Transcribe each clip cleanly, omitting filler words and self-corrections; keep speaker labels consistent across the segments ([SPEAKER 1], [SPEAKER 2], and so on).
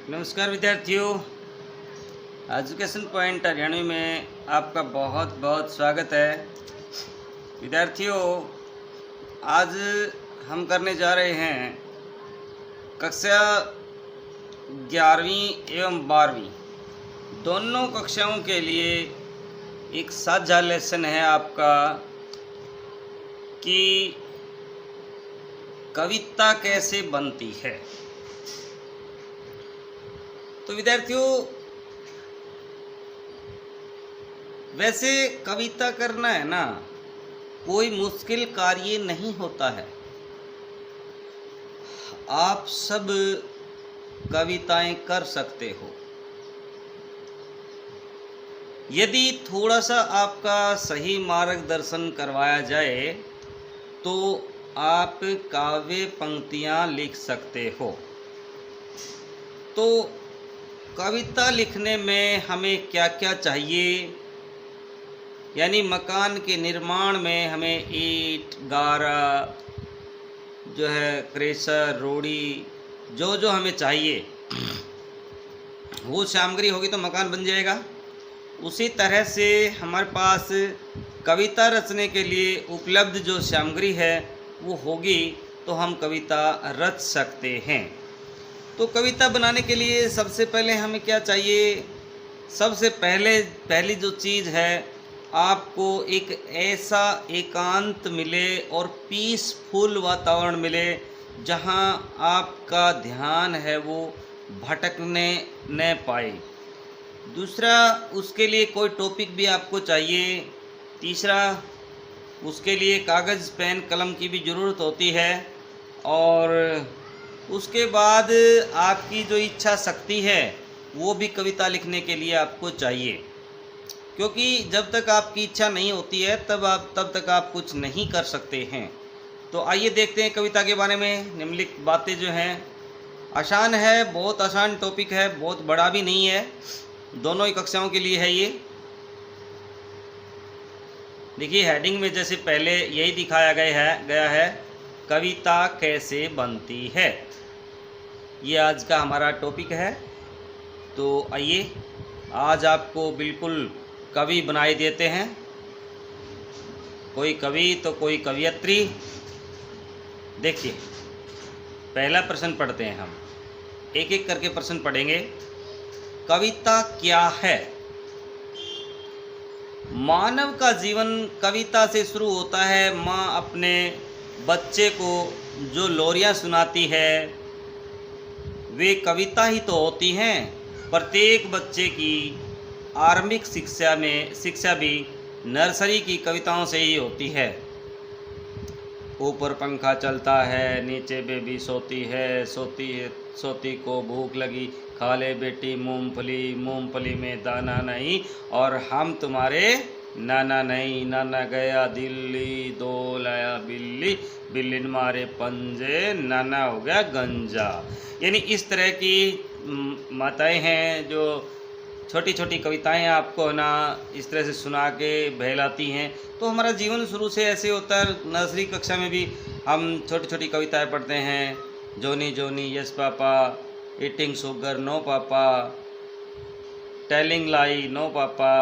[SPEAKER 1] नमस्कार विद्यार्थियों, education point Haryanvi में आपका बहुत बहुत स्वागत है। विद्यार्थियों, आज हम करने जा रहे हैं कक्षा 11वीं एवं 12वीं दोनों कक्षाओं के लिए एक साझा लेसन है आपका कि कविता कैसे बनती है। तो विद्यार्थियों, वैसे कविता करना है ना, कोई मुश्किल कार्य नहीं होता है। आप सब कविताएं कर सकते हो यदि थोड़ा सा आपका सही मार्गदर्शन करवाया जाए तो आप काव्य पंक्तियां लिख सकते हो। तो कविता लिखने में हमें क्या क्या चाहिए, यानी मकान के निर्माण में हमें ईंट, गारा, जो है क्रेशर, रोड़ी, जो जो हमें चाहिए वो सामग्री होगी तो मकान बन जाएगा। उसी तरह से हमारे पास कविता रचने के लिए उपलब्ध जो सामग्री है वो होगी तो हम कविता रच सकते हैं। तो कविता बनाने के लिए सबसे पहले हमें क्या चाहिए? सबसे पहली जो चीज़ है, आपको एक ऐसा एकांत मिले और पीसफुल वातावरण मिले जहां आपका ध्यान है वो भटकने न पाए। दूसरा, उसके लिए कोई टॉपिक भी आपको चाहिए। तीसरा, उसके लिए कागज़, पेन, कलम की भी ज़रूरत होती है। और उसके बाद आपकी जो इच्छा शक्ति है वो भी कविता लिखने के लिए आपको चाहिए, क्योंकि जब तक आपकी इच्छा नहीं होती है तब तक आप कुछ नहीं कर सकते हैं। तो आइए देखते हैं कविता के बारे में। निम्नलिखित बातें जो हैं, आसान है, बहुत आसान टॉपिक है, बहुत बड़ा भी नहीं है, दोनों ही कक्षाओं के लिए है ये। देखिए, हेडिंग में जैसे पहले यही दिखाया गया है कविता कैसे बनती है। ये आज का हमारा टॉपिक है। तो आइए आज आपको बिल्कुल कवि बनाए देते हैं। कोई कवि तो कोई कवियत्री। देखिए, पहला प्रश्न पढ़ते हैं हम, एक एक करके प्रश्न पढ़ेंगे। कविता क्या है? मानव का जीवन कविता से शुरू होता है। माँ अपने बच्चे को जो लोरियां सुनाती है वे कविता ही तो होती हैं। प्रत्येक बच्चे की आरंभिक शिक्षा भी नर्सरी की कविताओं से ही होती है। ऊपर पंखा चलता है, नीचे बेबी सोती है, सोती को भूख लगी, खा ले बेटी मूंगफली, मूंगफली में दाना नहीं, और हम तुम्हारे नाना नहीं। नाना गया दिल्ली, दो लाया बिल्ली, बिल्ली ने मारे पंजे, नाना हो गया गंजा। यानी इस तरह की माताएं हैं जो छोटी छोटी कविताएं आपको ना इस तरह से सुना के बहलाती हैं। तो हमारा जीवन शुरू से ऐसे होता है। नर्सरी कक्षा में भी हम छोटी छोटी कविताएं पढ़ते हैं। Johnny Johnny yes papa, eating sugar no papa, telling lie no papa,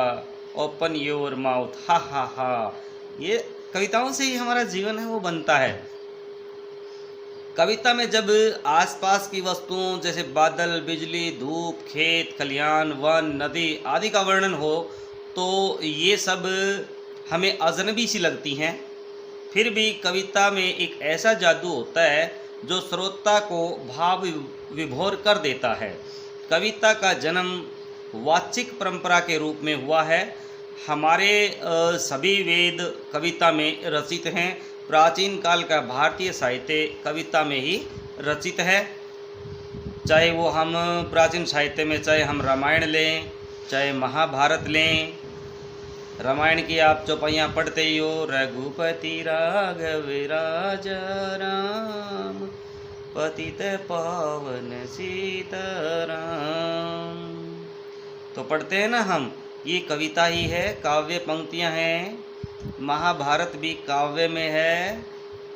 [SPEAKER 1] open your mouth ha ha हा। ये कविताओं से ही हमारा जीवन है वो बनता है। कविता में जब आसपास की वस्तुओं जैसे बादल, बिजली, धूप, खेत, खलियान, वन, नदी आदि का वर्णन हो तो ये सब हमें अजनबी सी लगती हैं। फिर भी कविता में एक ऐसा जादू होता है जो श्रोता को भाव विभोर कर देता है। कविता का जन्म वाचिक परंपरा के रूप में हुआ है। हमारे सभी वेद कविता में रचित हैं। प्राचीन काल का भारतीय साहित्य कविता में ही रचित है। चाहे वो हम प्राचीन साहित्य में, चाहे हम रामायण लें, चाहे महाभारत लें। रामायण की आप चौपाइयाँ पढ़ते ही हो, रघुपति राघव राजा राम, पतित पावन सीताराम, तो पढ़ते हैं ना हम। ये कविता ही है, काव्य पंक्तियाँ हैं। महाभारत भी काव्य में है।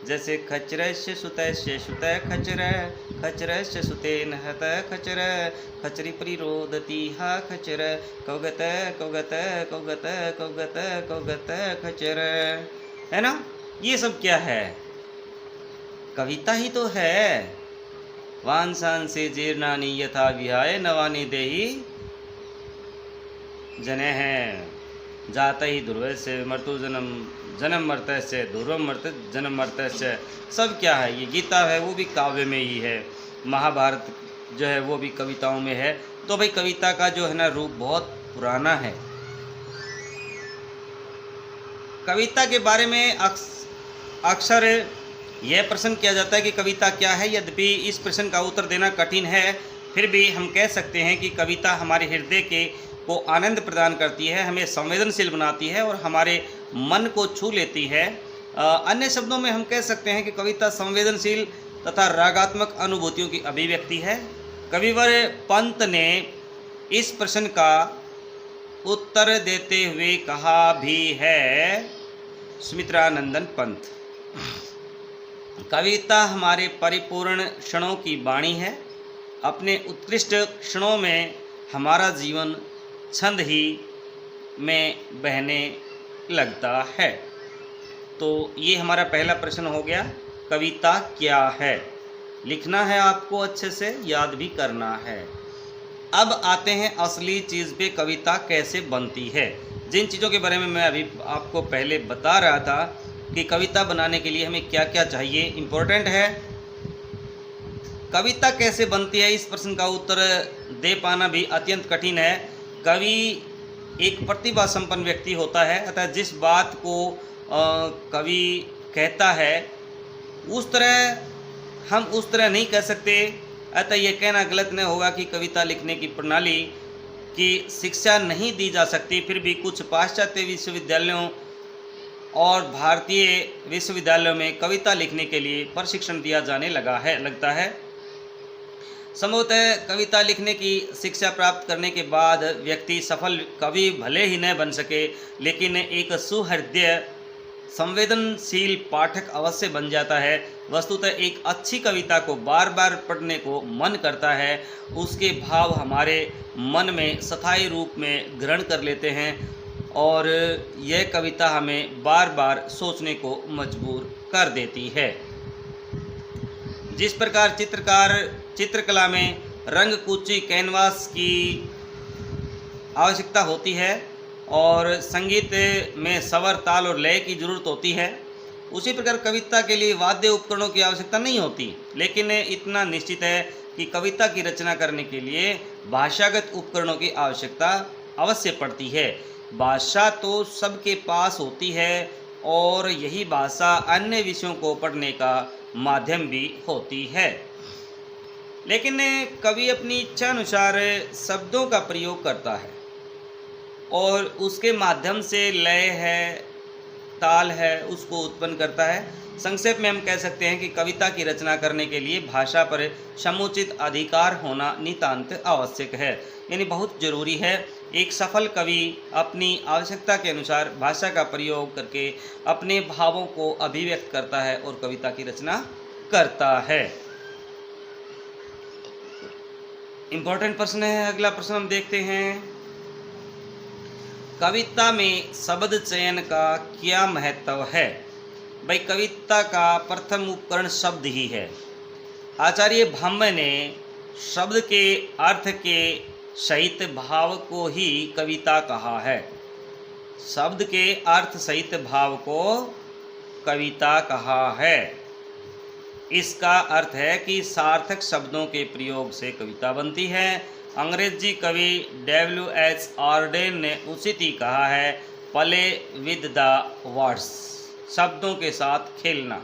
[SPEAKER 1] जैसे खचरस्य सुतस्य सुत खचर, खचरस्य सुतेन हत खचर, खचरी परिरोदती हा खचर, कौगत कौगत कौगत कौगत कौगत खचर। है ना, ये सब क्या है? कविता ही तो है। वांसान से जीर्णानि यथा विहाय नवानि देहि जने हैं, जाता ही ध्रुव से मृत्यु जन्म, जन्म मरते से ध्रुवम मरते जन्म मरते से। सब क्या है? ये गीता है वो भी काव्य में ही है, महाभारत जो है वो भी कविताओं में है। तो भाई कविता का जो है ना रूप बहुत पुराना है। कविता के बारे में अक्सर यह प्रश्न किया जाता है कि कविता क्या है। यद्यपि इस प्रश्न का उत्तर देना कठिन है, फिर भी हम कह सकते हैं कि कविता हमारे हृदय को आनंद प्रदान करती है, हमें संवेदनशील बनाती है और हमारे मन को छू लेती है। अन्य शब्दों में हम कह सकते हैं कि कविता संवेदनशील तथा रागात्मक अनुभूतियों की अभिव्यक्ति है। कविवर पंत ने इस प्रश्न का उत्तर देते हुए कहा भी है, सुमित्रानंदन पंत, कविता हमारे परिपूर्ण क्षणों की वाणी है। अपने उत्कृष्ट क्षणों में हमारा जीवन छंद ही में बहने लगता है। तो ये हमारा पहला प्रश्न हो गया, कविता क्या है। लिखना है आपको, अच्छे से याद भी करना है। अब आते हैं असली चीज़ पे, कविता कैसे बनती है। जिन चीज़ों के बारे में मैं अभी आपको पहले बता रहा था कि कविता बनाने के लिए हमें क्या क्या चाहिए, इम्पोर्टेंट है। कविता कैसे बनती है, इस प्रश्न का उत्तर दे पाना भी अत्यंत कठिन है। कवि एक प्रतिभा संपन्न व्यक्ति होता है, अतः जिस बात को कवि कहता है हम उस तरह नहीं कह सकते। अतः यह कहना गलत नहीं होगा कि कविता लिखने की प्रणाली की शिक्षा नहीं दी जा सकती। फिर भी कुछ पाश्चात्य विश्वविद्यालयों और भारतीय विश्वविद्यालयों में कविता लिखने के लिए प्रशिक्षण दिया जाने लगता है। संभवतः कविता लिखने की शिक्षा प्राप्त करने के बाद व्यक्ति सफल कवि भले ही न बन सके, लेकिन एक सुहृदय संवेदनशील पाठक अवश्य बन जाता है। वस्तुतः एक अच्छी कविता को बार बार पढ़ने को मन करता है, उसके भाव हमारे मन में स्थायी रूप में ग्रहण कर लेते हैं और यह कविता हमें बार बार सोचने को मजबूर कर देती है। जिस प्रकार चित्रकला में रंग कूची कैनवास की आवश्यकता होती है और संगीत में स्वर ताल और लय की जरूरत होती है, उसी प्रकार कविता के लिए वाद्य उपकरणों की आवश्यकता नहीं होती। लेकिन इतना निश्चित है कि कविता की रचना करने के लिए भाषागत उपकरणों की आवश्यकता अवश्य पड़ती है। भाषा तो सबके पास होती है और यही भाषा अन्य विषयों को पढ़ने का माध्यम भी होती है। लेकिन कवि अपनी इच्छा अनुसार शब्दों का प्रयोग करता है और उसके माध्यम से लय है, ताल है, उसको उत्पन्न करता है। संक्षेप में हम कह सकते हैं कि कविता की रचना करने के लिए भाषा पर समुचित अधिकार होना नितांत आवश्यक है, यानी बहुत जरूरी है। एक सफल कवि अपनी आवश्यकता के अनुसार भाषा का प्रयोग करके अपने भावों को अभिव्यक्त करता है और कविता की रचना करता है। इम्पोर्टेंट प्रश्न है। अगला प्रश्न हम देखते हैं, कविता में शब्द चयन का क्या महत्व है। भाई कविता का प्रथम उपकरण शब्द ही है। आचार्य ब्रह्म ने शब्द के अर्थ के सहित भाव को ही कविता कहा है। शब्द के अर्थ सहित भाव को कविता कहा है। इसका अर्थ है कि सार्थक शब्दों के प्रयोग से कविता बनती है। अंग्रेजी कवि W.H. ऑर्डेन ने उचित ही कहा है, प्ले विद द वर्ड्स, शब्दों के साथ खेलना।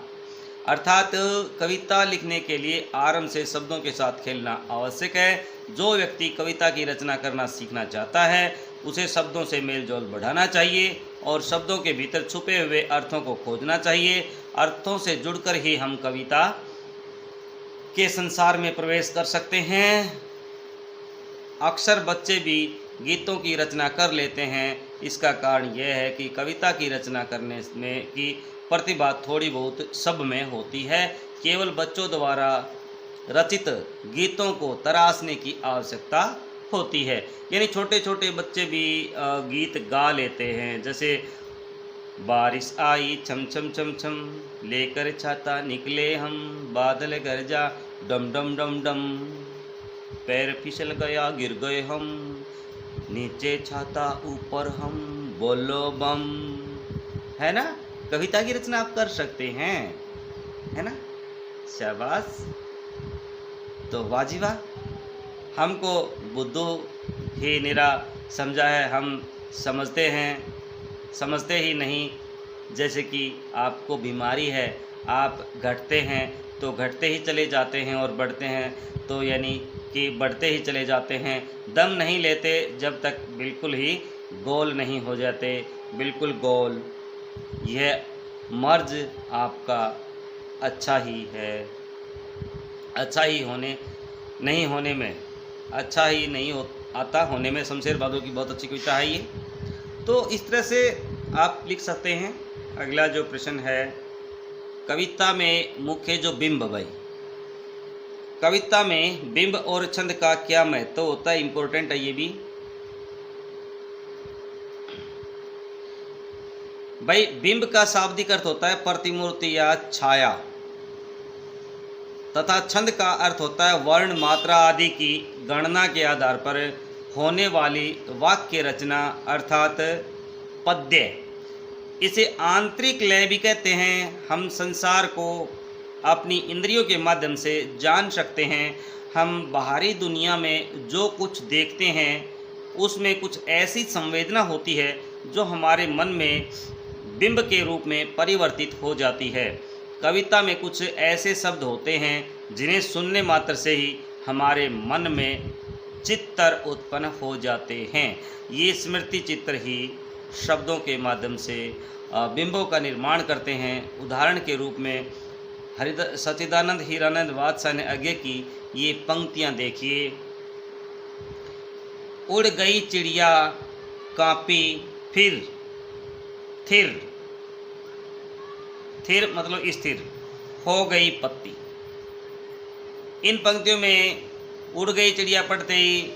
[SPEAKER 1] अर्थात कविता लिखने के लिए आरंभ से शब्दों के साथ खेलना आवश्यक है। जो व्यक्ति कविता की रचना करना सीखना चाहता है उसे शब्दों से मेल जोल बढ़ाना चाहिए और शब्दों के भीतर छुपे हुए अर्थों को खोजना चाहिए। अर्थों से जुड़कर ही हम कविता के संसार में प्रवेश कर सकते हैं। अक्सर बच्चे भी गीतों की रचना कर लेते हैं। इसका कारण यह है कि कविता की रचना करने में की प्रतिभा थोड़ी बहुत सब में होती है, केवल बच्चों द्वारा रचित गीतों को तराशने की आवश्यकता होती है। यानी छोटे छोटे बच्चे भी गीत गा लेते हैं, जैसे बारिश आई छम छम छम छम, लेकर छाता निकले हम, बादल गरजा डम डम डम डम, पैर फिसल गया गिर गए हम, नीचे छाता ऊपर हम, बोलो बम। है ना, कविता की रचना आप कर सकते हैं, है ना, शाबाश। तो वाजिबा, हमको बुद्धू ही निरा समझा है, हम समझते हैं, समझते ही नहीं। जैसे कि आपको बीमारी है, आप घटते हैं तो घटते ही चले जाते हैं, और बढ़ते हैं तो यानी कि बढ़ते ही चले जाते हैं, दम नहीं लेते जब तक बिल्कुल ही गोल नहीं हो जाते, बिल्कुल गोल। यह मर्ज आपका अच्छा ही है, अच्छा ही होने नहीं होने में, अच्छा ही नहीं हो आता होने में। शमशेर बादल की बहुत अच्छी कविता है ये। तो इस तरह से आप लिख सकते हैं। अगला जो प्रश्न है, कविता में मुख्य जो बिंब, भाई कविता में बिंब और छंद का क्या महत्व होता है, इम्पोर्टेंट है ये भी। भाई बिंब का शाब्दिक अर्थ होता है प्रतिमूर्ति या छाया, तथा छंद का अर्थ होता है वर्ण मात्रा आदि की गणना के आधार पर होने वाली वाक्य रचना, अर्थात पद्य। इसे आंतरिक लय भी कहते हैं। हम संसार को अपनी इंद्रियों के माध्यम से जान सकते हैं। हम बाहरी दुनिया में जो कुछ देखते हैं उसमें कुछ ऐसी संवेदना होती है जो हमारे मन में बिंब के रूप में परिवर्तित हो जाती है। कविता में कुछ ऐसे शब्द होते हैं जिन्हें सुनने मात्र से ही हमारे मन में चित्र उत्पन्न हो जाते हैं। ये स्मृति चित्र ही शब्दों के माध्यम से बिंबों का निर्माण करते हैं। उदाहरण के रूप में सच्चिदानंद हीरानंद बादशाह ने आगे की ये पंक्तियां देखिए। उड़ गई चिड़िया कांपी फिर, थिर, थिर मतलब स्थिर, हो गई पत्ती। इन पंक्तियों में उड़ गई चिड़िया पढ़ते ही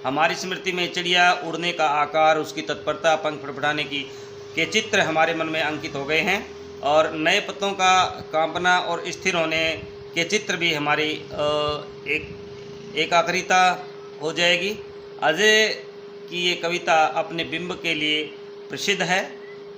[SPEAKER 1] हमारी स्मृति में चिड़िया उड़ने का आकार, उसकी तत्परता, पंख फड़फड़ाने की के चित्र हमारे मन में अंकित हो गए हैं, और नए पत्तों का कांपना और स्थिर होने के चित्र भी हमारी एकाग्रता हो जाएगी। अजय की ये कविता अपने बिंब के लिए प्रसिद्ध है।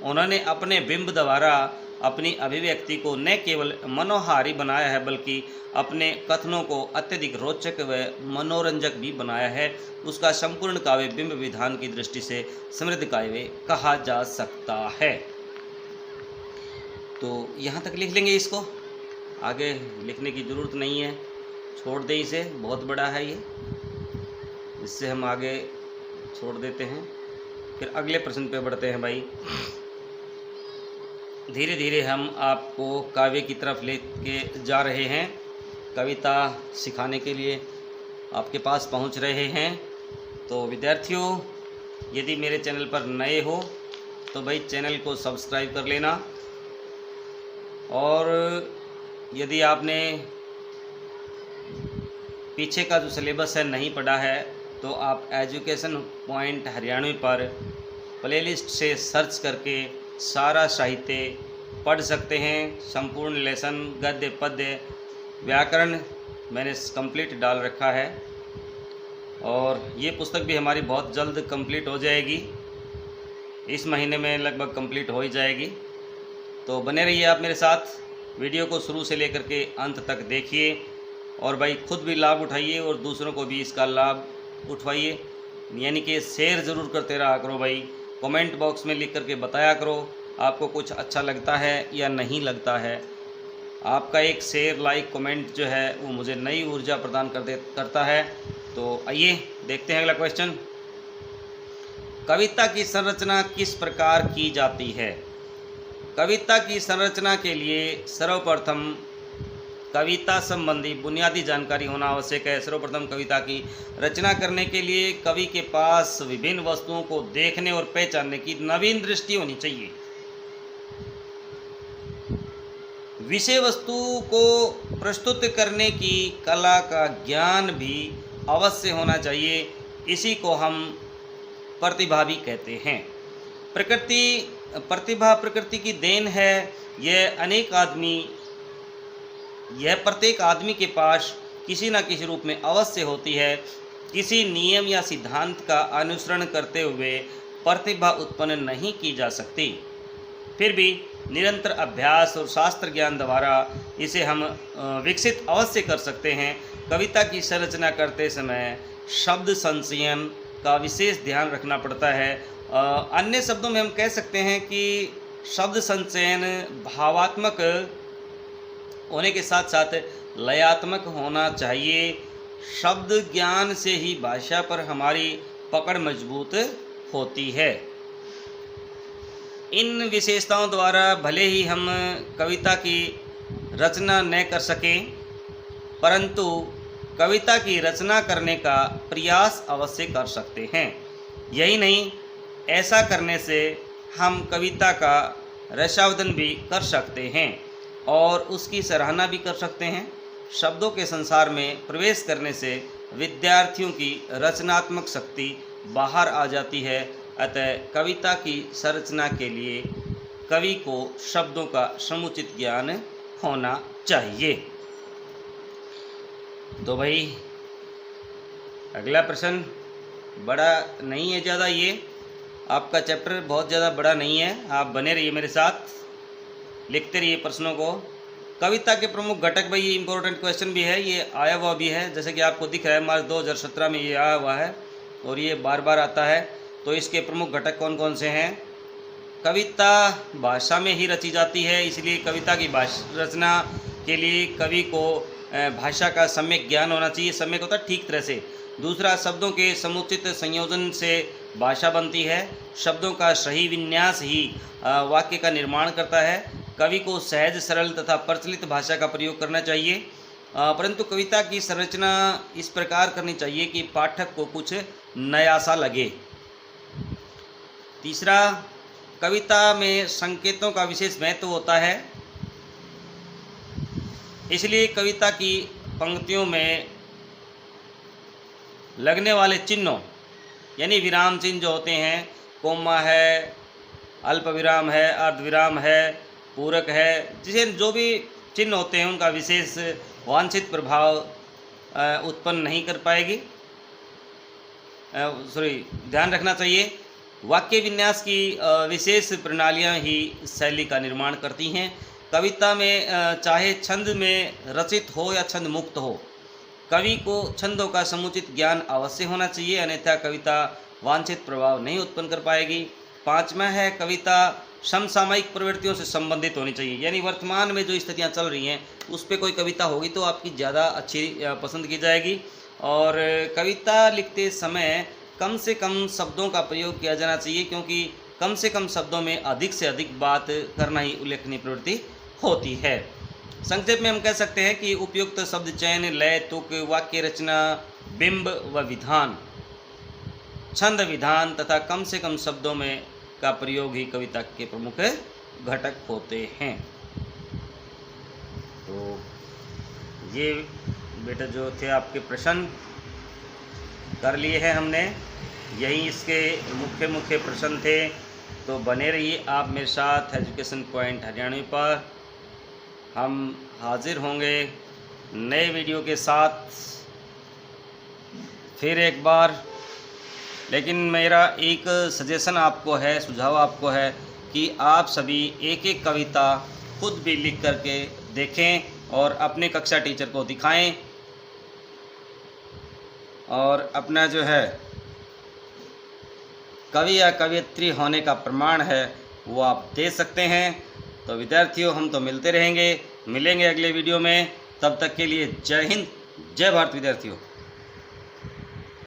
[SPEAKER 1] उन्होंने अपने बिंब द्वारा अपनी अभिव्यक्ति को न केवल मनोहारी बनाया है बल्कि अपने कथनों को अत्यधिक रोचक व मनोरंजक भी बनाया है। उसका संपूर्ण काव्य बिंब विधान की दृष्टि से समृद्ध काव्य कहा जा सकता है। तो यहाँ तक लिख लेंगे, इसको आगे लिखने की ज़रूरत नहीं है, छोड़ दें इसे, बहुत बड़ा है ये, इससे हम आगे छोड़ देते हैं। फिर अगले प्रश्न पे बढ़ते हैं। भाई धीरे धीरे हम आपको काव्य की तरफ लेके जा रहे हैं, कविता सिखाने के लिए आपके पास पहुंच रहे हैं। तो विद्यार्थियों, यदि मेरे चैनल पर नए हो तो भाई चैनल को सब्सक्राइब कर लेना, और यदि आपने पीछे का जो सिलेबस है नहीं पढ़ा है तो आप एजुकेशन पॉइंट हरियाणवी पर प्लेलिस्ट से सर्च करके सारा साहित्य पढ़ सकते हैं। संपूर्ण लेसन, गद्य, पद्य, व्याकरण मैंने कंप्लीट डाल रखा है, और ये पुस्तक भी हमारी बहुत जल्द कंप्लीट हो जाएगी, इस महीने में लगभग कंप्लीट हो ही जाएगी। तो बने रहिए आप मेरे साथ, वीडियो को शुरू से लेकर के अंत तक देखिए, और भाई खुद भी लाभ उठाइए और दूसरों को भी इसका लाभ उठवाइए। यानी कि शेयर ज़रूर करते रहा करो भाई, कमेंट बॉक्स में लिख करके बताया करो आपको कुछ अच्छा लगता है या नहीं लगता है। आपका एक शेयर, लाइक, कमेंट जो है वो मुझे नई ऊर्जा प्रदान करता है। तो आइए देखते हैं अगला क्वेश्चन। कविता की संरचना किस प्रकार की जाती है? कविता की संरचना के लिए सर्वप्रथम कविता संबंधी बुनियादी जानकारी होना आवश्यक है। सर्वप्रथम कविता की रचना करने के लिए कवि के पास विभिन्न वस्तुओं को देखने और पहचानने की नवीन दृष्टि होनी चाहिए। विषय वस्तु को प्रस्तुत करने की कला का ज्ञान भी अवश्य होना चाहिए। इसी को हम प्रतिभा भी कहते हैं। प्रतिभा प्रकृति की देन है। यह प्रत्येक आदमी के पास किसी न किसी रूप में अवश्य होती है। किसी नियम या सिद्धांत का अनुसरण करते हुए प्रतिभा उत्पन्न नहीं की जा सकती। फिर भी निरंतर अभ्यास और शास्त्र ज्ञान द्वारा इसे हम विकसित अवश्य कर सकते हैं। कविता की संरचना करते समय शब्द संचयन का विशेष ध्यान रखना पड़ता है। अन्य शब्दों में हम कह सकते हैं कि शब्द संचयन भावात्मक होने के साथ साथ लयात्मक होना चाहिए। शब्द ज्ञान से ही भाषा पर हमारी पकड़ मजबूत होती है। इन विशेषताओं द्वारा भले ही हम कविता की रचना न कर सकें, परंतु कविता की रचना करने का प्रयास अवश्य कर सकते हैं। यही नहीं, ऐसा करने से हम कविता का रसावधन भी कर सकते हैं और उसकी सराहना भी कर सकते हैं। शब्दों के संसार में प्रवेश करने से विद्यार्थियों की रचनात्मक शक्ति बाहर आ जाती है। अतः कविता की संरचना के लिए कवि को शब्दों का समुचित ज्ञान होना चाहिए। तो भाई अगला प्रश्न बड़ा नहीं है ज़्यादा, ये आपका चैप्टर बहुत ज़्यादा बड़ा नहीं है। आप बने रहिए मेरे साथ, लिखते रहिए प्रश्नों को। कविता के प्रमुख घटक, भाई ये इंपॉर्टेंट क्वेश्चन भी है, ये आया हुआ भी है, जैसे कि आपको दिख रहा है मार्च 2017 में ये आया हुआ है और ये बार बार आता है। तो इसके प्रमुख घटक कौन कौन से हैं? कविता भाषा में ही रची जाती है, इसलिए कविता की रचना के लिए कवि को भाषा का सम्यक ज्ञान होना चाहिए। सम्यक होता है ठीक तरह से। दूसरा, शब्दों के समुचित संयोजन से भाषा बनती है। शब्दों का सही विन्यास ही वाक्य का निर्माण करता है। कवि को सहज, सरल तथा प्रचलित भाषा का प्रयोग करना चाहिए, परंतु कविता की संरचना इस प्रकार करनी चाहिए कि पाठक को कुछ नया सा लगे। तीसरा, कविता में संकेतों का विशेष महत्व होता है, इसलिए कविता की पंक्तियों में लगने वाले चिन्हों यानी विराम चिन्ह जो होते हैं, कोमा है, अल्प विराम है, अर्धविराम है, पूरक है, जिसे जो भी चिन्ह होते हैं उनका विशेष वांछित प्रभाव उत्पन्न नहीं कर पाएगी। ध्यान रखना चाहिए। वाक्य विन्यास की विशेष प्रणालियां ही शैली का निर्माण करती हैं। कविता में चाहे छंद में रचित हो या छंद मुक्त हो, कवि को छंदों का समुचित ज्ञान अवश्य होना चाहिए, अन्यथा कविता वांछित प्रभाव नहीं उत्पन्न कर पाएगी। पांचवा है, कविता समसामयिक प्रवृत्तियों से संबंधित होनी चाहिए, यानी वर्तमान में जो स्थितियां चल रही हैं उस पर कोई कविता होगी तो आपकी ज़्यादा अच्छी पसंद की जाएगी। और कविता लिखते समय कम से कम शब्दों का प्रयोग किया जाना चाहिए, क्योंकि कम से कम शब्दों में अधिक से अधिक बात करना ही उल्लेखनीय प्रवृत्ति होती है। संक्षेप में हम कह सकते हैं कि उपयुक्त शब्द चयन, लय, तुक, वाक्य रचना, बिंब व विधान, छंद विधान तथा कम से कम शब्दों में का प्रयोग ही कविता के प्रमुख घटक होते हैं। तो ये बेटा जो थे आपके प्रश्न कर लिए हैं हमने, यही इसके मुख्य प्रश्न थे। तो बने रहिए आप मेरे साथ एजुकेशन पॉइंट हरियाणवी पर। हम हाजिर होंगे नए वीडियो के साथ फिर एक बार। लेकिन मेरा एक सजेशन आपको है, सुझाव आपको है कि आप सभी एक एक कविता खुद भी लिख करके देखें और अपने कक्षा टीचर को दिखाएं, और अपना जो है कवि या कवयित्री होने का प्रमाण है वो आप दे सकते हैं। तो विद्यार्थियों, हम तो मिलेंगे अगले वीडियो में। तब तक के लिए जय हिंद, जय भारत विद्यार्थियों।